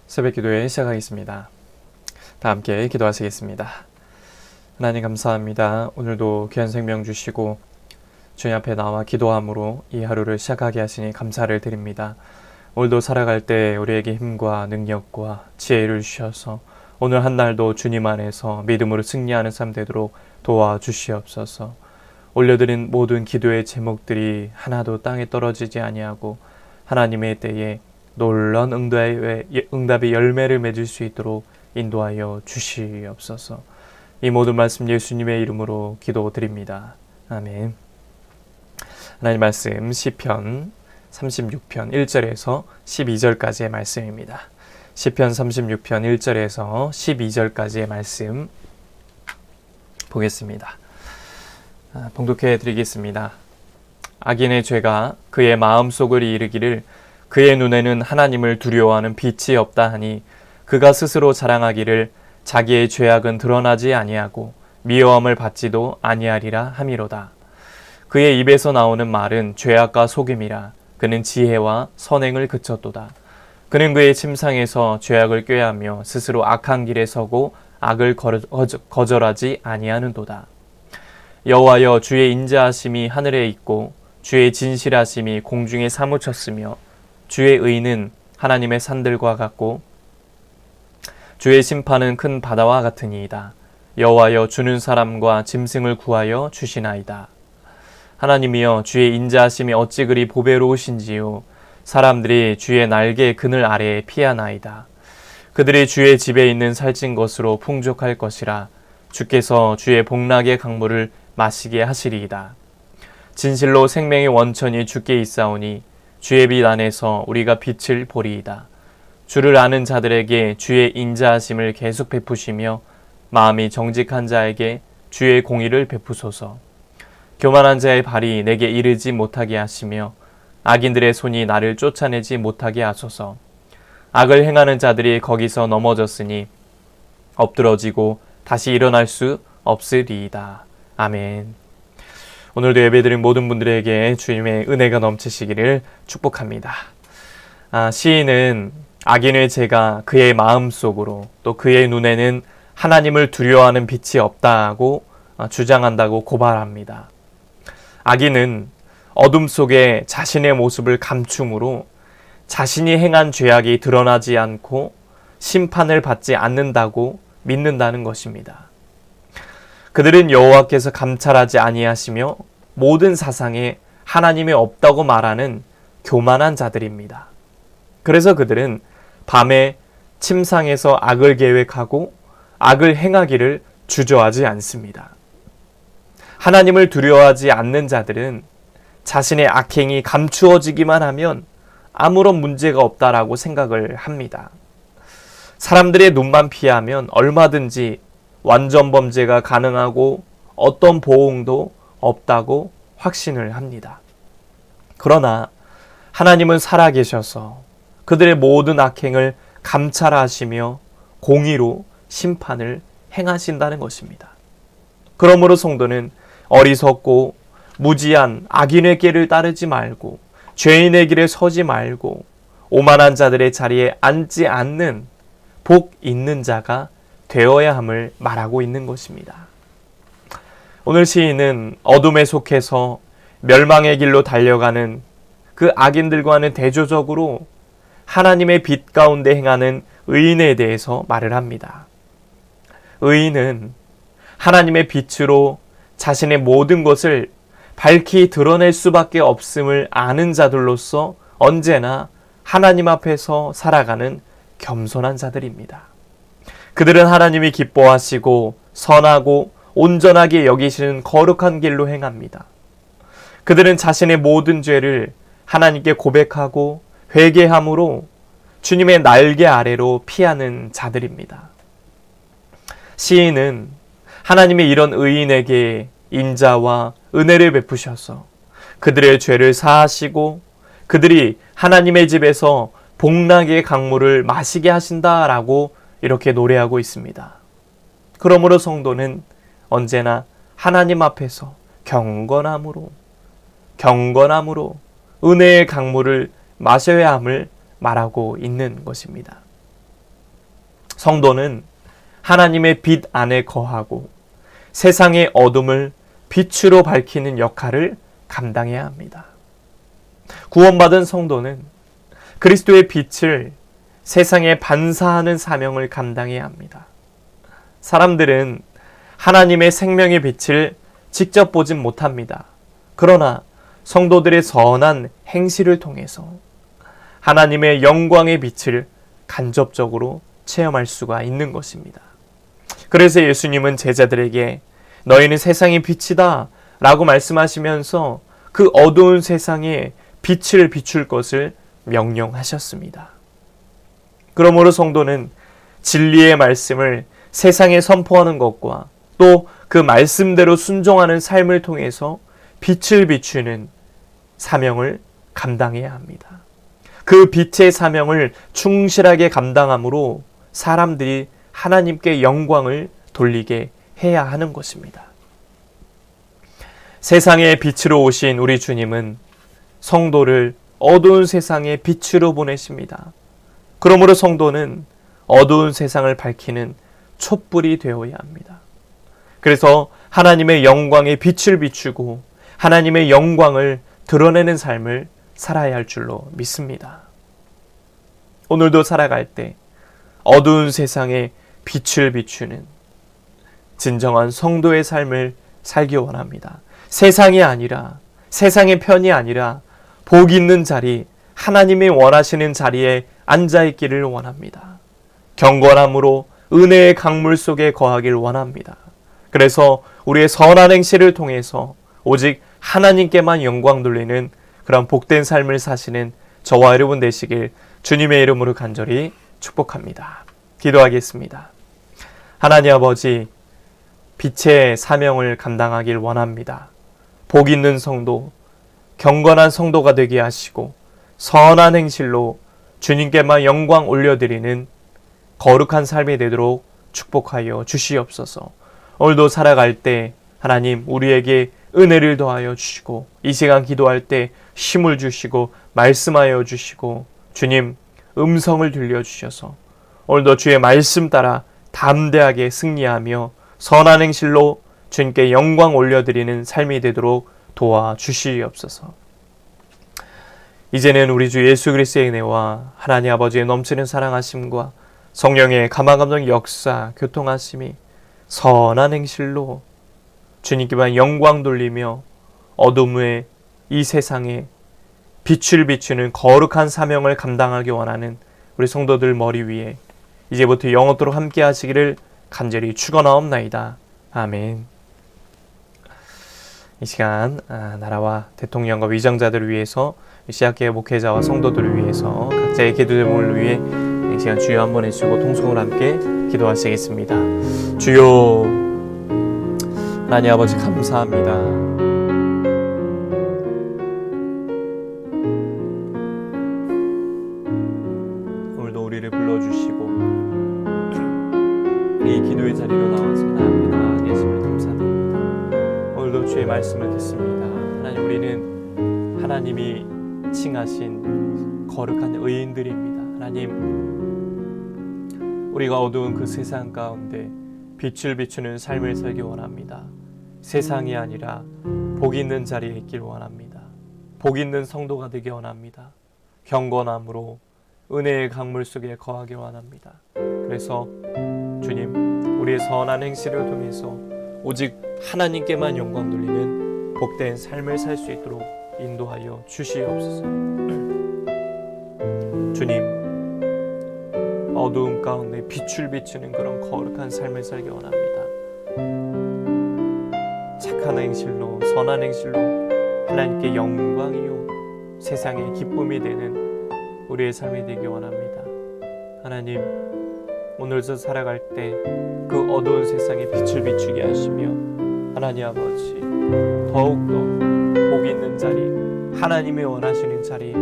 새벽기도회 시작하겠습니다. 다 함께 기도하시겠습니다. 하나님 감사합니다. 오늘도 귀한 생명 주시고 주님 앞에 나와 기도함으로 이 하루를 시작하게 하시니 감사를 드립니다. 오늘도 살아갈 때 우리에게 힘과 능력과 지혜를 주셔서 오늘 한 날도 주님 안에서 믿음으로 승리하는 삶 되도록 도와주시옵소서. 올려드린 모든 기도의 제목들이 하나도 땅에 떨어지지 아니하고 하나님의 때에 놀라운 응답의 열매를 맺을 수 있도록 인도하여 주시옵소서. 이 모든 말씀 예수님의 이름으로 기도드립니다. 아멘. 하나님 말씀 시편 36편 1절에서 12절까지의 말씀입니다. 시편 36편 1절에서 12절까지의 말씀 보겠습니다. 봉독해 드리겠습니다. 악인의 죄가 그의 마음속을 이르기를 그의 눈에는 하나님을 두려워하는 빛이 없다 하니 그가 스스로 자랑하기를 자기의 죄악은 드러나지 아니하고 미워함을 받지도 아니하리라 함이로다. 그의 입에서 나오는 말은 죄악과 속임이라. 그는 지혜와 선행을 그쳤도다. 그는 그의 침상에서 죄악을 꾀하며 스스로 악한 길에 서고 악을 거절하지 아니하는도다. 여호와여, 주의 인자하심이 하늘에 있고 주의 진실하심이 공중에 사무쳤으며 주의 의는 하나님의 산들과 같고 주의 심판은 큰 바다와 같으니이다. 여호와여, 주는 사람과 짐승을 구하여 주시나이다. 하나님이여, 주의 인자하심이 어찌 그리 보배로우신지요. 사람들이 주의 날개 그늘 아래에 피하나이다. 그들이 주의 집에 있는 살찐 것으로 풍족할 것이라. 주께서 주의 복락의 강물을 마시게 하시리이다. 진실로 생명의 원천이 주께 있사오니 주의 빛 안에서 우리가 빛을 보리이다. 주를 아는 자들에게 주의 인자하심을 계속 베푸시며 마음이 정직한 자에게 주의 공의를 베푸소서. 교만한 자의 발이 내게 이르지 못하게 하시며 악인들의 손이 나를 쫓아내지 못하게 하소서. 악을 행하는 자들이 거기서 넘어졌으니 엎드러지고 다시 일어날 수 없으리이다. 아멘. 오늘도 예배드린 모든 분들에게 주님의 은혜가 넘치시기를 축복합니다. 시인은 악인의 죄가 그의 마음속으로 또 그의 눈에는 하나님을 두려워하는 빛이 없다고 주장한다고 고발합니다. 악인은 어둠 속에 자신의 모습을 감춤으로 자신이 행한 죄악이 드러나지 않고 심판을 받지 않는다고 믿는다는 것입니다. 그들은 여호와께서 감찰하지 아니하시며 모든 사상에 하나님이 없다고 말하는 교만한 자들입니다. 그래서 그들은 밤에 침상에서 악을 계획하고 악을 행하기를 주저하지 않습니다. 하나님을 두려워하지 않는 자들은 자신의 악행이 감추어지기만 하면 아무런 문제가 없다라고 생각을 합니다. 사람들의 눈만 피하면 얼마든지 완전 범죄가 가능하고 어떤 보응도 없다고 확신을 합니다. 그러나 하나님은 살아계셔서 그들의 모든 악행을 감찰하시며 공의로 심판을 행하신다는 것입니다. 그러므로 성도는 어리석고 무지한 악인의 길을 따르지 말고 죄인의 길에 서지 말고 오만한 자들의 자리에 앉지 않는 복 있는 자가 되어야 함을 말하고 있는 것입니다. 오늘 시인은 어둠에 속해서 멸망의 길로 달려가는 그 악인들과는 대조적으로 하나님의 빛 가운데 행하는 의인에 대해서 말을 합니다. 의인은 하나님의 빛으로 자신의 모든 것을 밝히 드러낼 수밖에 없음을 아는 자들로서 언제나 하나님 앞에서 살아가는 겸손한 자들입니다. 그들은 하나님이 기뻐하시고 선하고 온전하게 여기시는 거룩한 길로 행합니다. 그들은 자신의 모든 죄를 하나님께 고백하고 회개함으로 주님의 날개 아래로 피하는 자들입니다. 시인은 하나님의 이런 의인에게 인자와 은혜를 베푸셔서 그들의 죄를 사하시고 그들이 하나님의 집에서 복락의 강물을 마시게 하신다라고 이렇게 노래하고 있습니다. 그러므로 성도는 언제나 하나님 앞에서 경건함으로 은혜의 강물을 마셔야 함을 말하고 있는 것입니다. 성도는 하나님의 빛 안에 거하고 세상의 어둠을 빛으로 밝히는 역할을 감당해야 합니다. 구원받은 성도는 그리스도의 빛을 세상에 반사하는 사명을 감당해야 합니다. 사람들은 하나님의 생명의 빛을 직접 보진 못합니다. 그러나 성도들의 선한 행실을 통해서 하나님의 영광의 빛을 간접적으로 체험할 수가 있는 것입니다. 그래서 예수님은 제자들에게 너희는 세상의 빛이다 라고 말씀하시면서 그 어두운 세상에 빛을 비출 것을 명령하셨습니다. 그러므로 성도는 진리의 말씀을 세상에 선포하는 것과 또 그 말씀대로 순종하는 삶을 통해서 빛을 비추는 사명을 감당해야 합니다. 그 빛의 사명을 충실하게 감당함으로 사람들이 하나님께 영광을 돌리게 해야 하는 것입니다. 세상의 빛으로 오신 우리 주님은 성도를 어두운 세상의 빛으로 보내십니다. 그러므로 성도는 어두운 세상을 밝히는 촛불이 되어야 합니다. 그래서 하나님의 영광의 빛을 비추고 하나님의 영광을 드러내는 삶을 살아야 할 줄로 믿습니다. 오늘도 살아갈 때 어두운 세상에 빛을 비추는 진정한 성도의 삶을 살기 원합니다. 세상이 아니라, 세상의 편이 아니라 복 있는 자리, 하나님이 원하시는 자리에 앉아있기를 원합니다. 경건함으로 은혜의 강물 속에 거하길 원합니다. 그래서 우리의 선한 행실을 통해서 오직 하나님께만 영광 돌리는 그런 복된 삶을 사시는 저와 여러분 되시길 주님의 이름으로 간절히 축복합니다. 기도하겠습니다. 하나님 아버지, 빛의 사명을 감당하길 원합니다. 복 있는 성도, 경건한 성도가 되게 하시고 선한 행실로 주님께만 영광 올려드리는 거룩한 삶이 되도록 축복하여 주시옵소서. 오늘도 살아갈 때 하나님 우리에게 은혜를 더하여 주시고 이 시간 기도할 때 힘을 주시고 말씀하여 주시고 주님 음성을 들려주셔서 오늘도 주의 말씀 따라 담대하게 승리하며 선한 행실로 주님께 영광 올려드리는 삶이 되도록 도와주시옵소서. 이제는 우리 주 예수 그리스도의 은혜와 하나님 아버지의 넘치는 사랑하심과 성령의 가마감동 역사 교통하심이 선한 행실로 주님께만 영광 돌리며 어둠의 이 세상에 빛을 비추는 거룩한 사명을 감당하기 원하는 우리 성도들 머리 위에 이제부터 영원토록 함께 하시기를 간절히 축원하옵나이다. 아멘. 이 시간 나라와 대통령과 위정자들을 위해서 시학교회 목회자와 성도들을 위해서 각자의 기도 제목을 위해 이 시간 주여 한번 해주시고 통성을 함께 기도하시겠습니다. 주여 하나님 아버지 감사합니다. 오늘도 우리를 불러주시고 이 기도의 자리로 나와서 하나님 앞에 나아 계심을 감사드립니다. 오늘도 주의 말씀을 듣습니다. 하나님 우리는 하나님이 칭하신 거룩한 의인들입니다. 하나님 우리가 어두운 그 세상 가운데 빛을 비추는 삶을 살기 원합니다. 세상이 아니라 복 있는 자리에 있길 원합니다. 복 있는 성도가 되기 원합니다. 경건함으로 은혜의 강물 속에 거하기 원합니다. 그래서 주님 우리의 선한 행실을 통해서 오직 하나님께만 영광 돌리는 복된 삶을 살 수 있도록 인도하여 주시옵소서. 주님 어두움 가운데 빛을 비추는 그런 거룩한 삶을 살기 원합니다. 착한 행실로 선한 행실로 하나님께 영광이요 세상의 기쁨이 되는 우리의 삶이 되기 원합니다. 하나님 오늘도 살아갈 때 그 어두운 세상에 빛을 비추게 하시며 하나님 아버지 더욱더 복 있는 자리 하나님이 원하시는 자리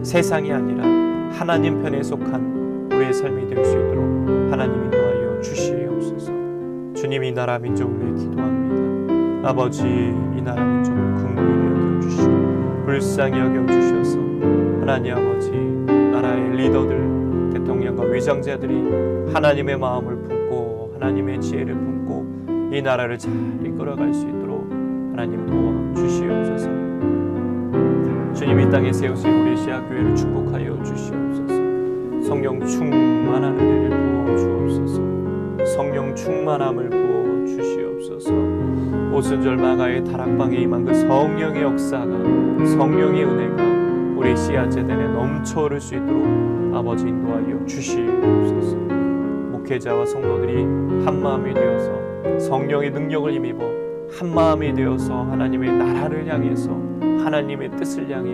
세상이 아니라 하나님 편에 속한 우리의 삶이 될 수 있도록 하나님이 인도하여 주시옵소서. 주님 이 나라 민족을 위해 기도합니다. 아버지 이 나라 민족을 긍휼히 여겨주시고 불쌍히 여겨주셔서 하나님 아버지 나라의 리더들 대통령과 위장자들이 하나님의 마음을 품고 하나님의 지혜를 품고 이 나라를 잘 이끌어갈 수 있도록 하나님 도와주시옵소서. 주님, 이 땅에 세우신 우리 시아교회를 축복하여 주시옵소서. 성령 충만한 은혜를 부어 주옵소서. 성령 충만함을 부어 주시옵소서. 오순절 마가의 다락방에 임한 그 성령의 역사가, 성령의 은혜가 우리 씨앗재단에 넘쳐 흐를 수 있도록 아버지 인도하여 주시옵소서. 목회자와 성도들이 한마음이 되어서 성령의 능력을 힘입어 한마음이 되어서 하나님의 나라를 향해서 하나님의 뜻을 향해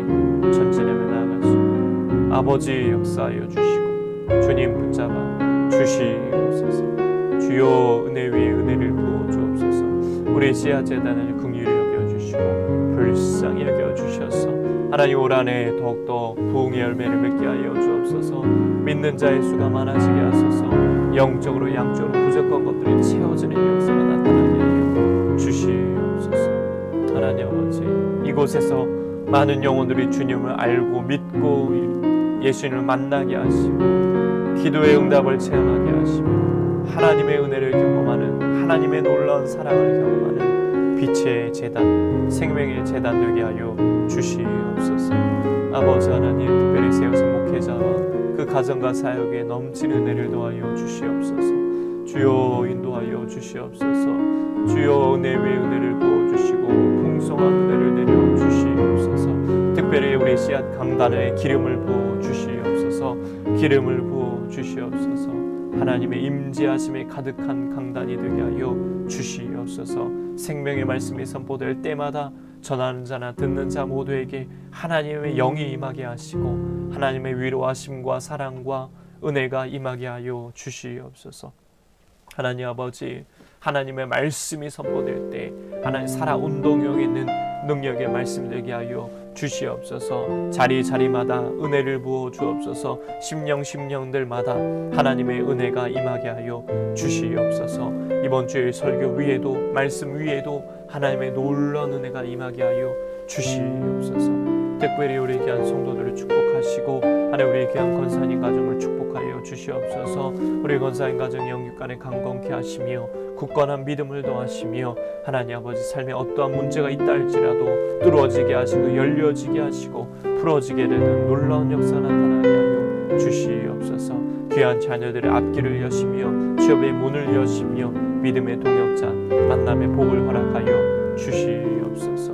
전진하며 나아갈 수 있도록 아버지 역사하여 주시고 주님 붙잡아 주시옵소서. 주여 은혜 위에 은혜를 부어 주옵소서. 우리 씨앗재단을 긍휼히 여겨주시고 불쌍히 여겨주셔서 하나님 올 한해 더욱더 부흥의 열매를 맺게 하여 주옵소서. 믿는 자의 수가 많아지게 하소서. 영적으로 양적으로 부족한 것들이 채워지는 역사가 나타나게 하여 주시옵소서. 하나님 아버지, 이곳에서 많은 영혼들이 주님을 알고 믿고 예수님을 만나게 하시고 기도의 응답을 체험하게 하시며 하나님의 은혜를 경험하는, 하나님의 놀라운 사랑을 경험하는 빛의 제단, 생명의 제단 되게 하여 주시옵소서. 아버지 하나님, 특별히 세우신 목회자와 그 가정과 사역에 넘치는 은혜를 더하여 주시옵소서. 주여 인도하여 주시옵소서. 주여 은혜 위에 은혜를 부어주시고 풍성한 은혜를 내려 주시옵소서. 특별히 우리 씨앗 강단에 기름을 부어 주시옵소서. 기름을 부어 주시옵소서. 하나님의 임재하심에 가득한 강단이 되게 하여 주시옵소서. 생명의 말씀이 선포될 때마다 전하는 자나 듣는 자 모두에게 하나님의 영이 임하게 하시고 하나님의 위로하심과 사랑과 은혜가 임하게 하여 주시옵소서. 하나님 아버지, 하나님의 말씀이 선포될 때 하나님 살아 운동력에 있는 능력의 말씀 되게 하여 주시옵소서. 자리마다 은혜를 부어 주옵소서. 심령들마다 하나님의 은혜가 임하게 하여 주시옵소서. 이번 주일 설교 위에도 말씀 위에도 하나님의 놀라운 은혜가 임하게 하여 주시옵소서. 특별히 우리 귀한 성도들을 축복하시고 하나님 우리 귀한 권사님 가정을 축복하여 주시옵소서. 우리 권사님 가정 영육간에 강건케 하시며 굳건한 믿음을 더하시며 하나님 아버지 삶에 어떠한 문제가 있다 할지라도 뚫어지게 하시고 열려지게 하시고 풀어지게 되는 놀라운 역사 나타나게 하여 주시옵소서. 귀한 자녀들의 앞길을 여시며 취업의 문을 여시며 믿음의 동역자 만남의 복을 허락하여 주시옵소서.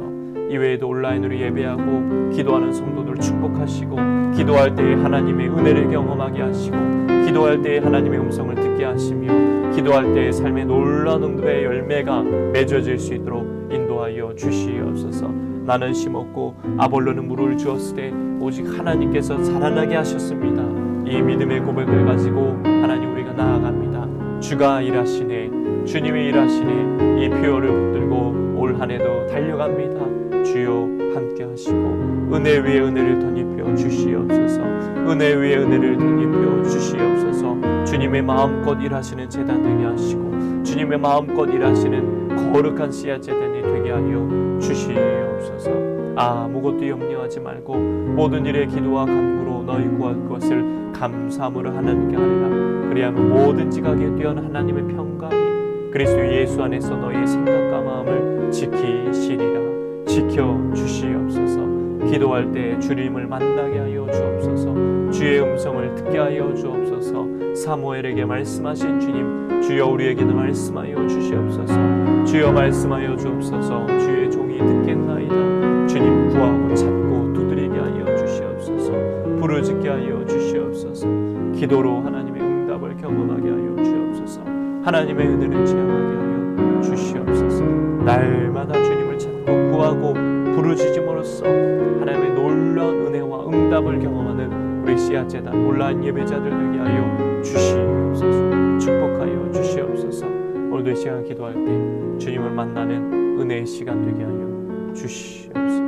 이외에도 온라인으로 예배하고 기도하는 성도들 축복하시고 기도할 때에 하나님의 은혜를 경험하게 하시고 기도할 때에 하나님의 음성을 듣게 하시며 기도할 때에 삶의 놀라운 응답의 열매가 맺어질 수 있도록 인도하여 주시옵소서. 나는 심었고 아볼로는 물을 주었으되 오직 하나님께서 자라나게 하셨습니다. 이 믿음의 고백을 가지고 하나님 우리가 나아갑니다. 주가 일하시네, 주님이 일하시네. 이 표어를 붙들고 올 한해도 달려갑니다. 주여 함께 하시고 은혜 위에 은혜를 덧입혀 주시옵소서. 은혜 위에 은혜를 덧입혀 주시옵소서. 주님의 마음껏 일하시는 제단 되게 하시고 주님의 마음껏 일하시는 거룩한 씨앗 제단이 되게 하여 주시옵소서. 아무것도 염려하지 말고 모든 일에 기도와 간구로 너희 구할 것을 감사함으로 하나님께 하리라. 그리하면 모든지 가게 뛰어난 하나님의 평강이 그리스도 예수 안에서 너희의 생각과 마음을 지키시리라. 지켜주시옵소서. 기도할 때 주님을 만나게 하여 주옵소서. 주의 음성을 듣게 하여 주옵소서. 사무엘에게 말씀하신 주님, 주여 우리에게도 말씀하여 주시옵소서. 주여 말씀하여 주옵소서. 주의 종이 듣겠나이다. 주님 구하고 찾고 두드리게 하여 주시옵소서. 부르짖게 하여 주시옵소서. 기도로 하나님의 응답을 경험하게 하여 주옵소서. 하나님의 은혜를 체험하게 하여 주시옵소서. 날마다 주님을 찾고 구하고 부르짖음으로써 하나님의 놀라운 은혜와 응답을 경험하는 우리 씨앗재단 온라인 예배자들 되게 하여 주시옵소서. 축복하여 주시옵소서. 오늘도 이 시간 기도할 때 주님을 만나는 은혜의 시간 되게 하여 주시옵소서.